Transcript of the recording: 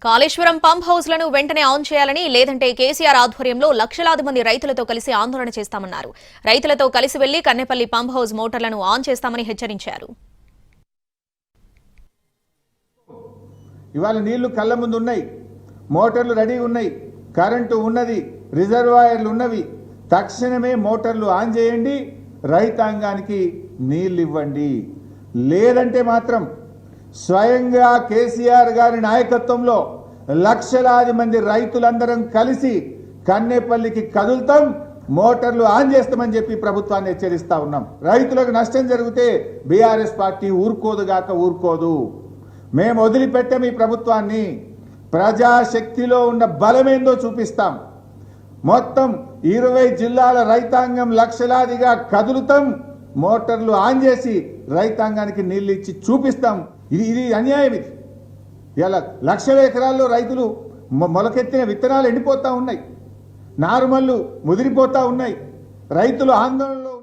Kaleshwaram pump హౌస్లను వెంటనే on చేయాలని, లేదంటే కేసీఆర్ ఆధ్వర్యంలో లక్షలాది మంది రైతులతో కలిసి ఆందోళన చేస్తామన్నారు. రైతులతో కలిసి వెళ్లి కన్నెపల్లి పంప్ హౌస్ మోటార్లను ఆన్ చేస్తామని హెచ్చరించారు. ఇవాళ నీళ్లు కళ్ళ ముందు ఉన్నాయి, మోటార్లు రెడీ ఉన్నాయి, కరెంటు ఉన్నది, రిజర్వాయర్లు ఉన్నవి. తక్షణమే మోటార్లు ఆన్ చేయండి, రైతాంగానికి నీళ్లు ఇవ్వండి. లేదంటే మాత్రం స్వయంగా కేసీఆర్ గారి నాయకత్వంలో లక్షలాది మంది రైతులందరం కలిసి కన్నెపల్లికి కదులుతాం, మోటార్లు ఆన్ చేస్తామని చెప్పి ప్రభుత్వాన్ని హెచ్చరిస్తా ఉన్నాం. రైతులకు నష్టం జరిగితే బీఆర్ఎస్ పార్టీ ఊరుకోదుగాక ఊరుకోదు. మేము వదిలిపెట్టాం ఈ ప్రభుత్వాన్ని. ప్రజాశక్తిలో ఉన్న బలమేందో చూపిస్తాం. మొత్తం 20 జిల్లాల రైతాంగం లక్షలాదిగా కదులుతాం, మోటార్లు ఆన్ చేసి రైతాంగానికి నీళ్ళు ఇచ్చి చూపిస్తాం. ఇది అన్యాయం. ఇది ఇలా లక్షల ఎకరాల్లో రైతులు మొలకెత్తిన విత్తనాలు ఎండిపోతూ ఉన్నాయి, నారుమల్లు ముదిరిపోతూ ఉన్నాయి, రైతులు ఆందోళనలో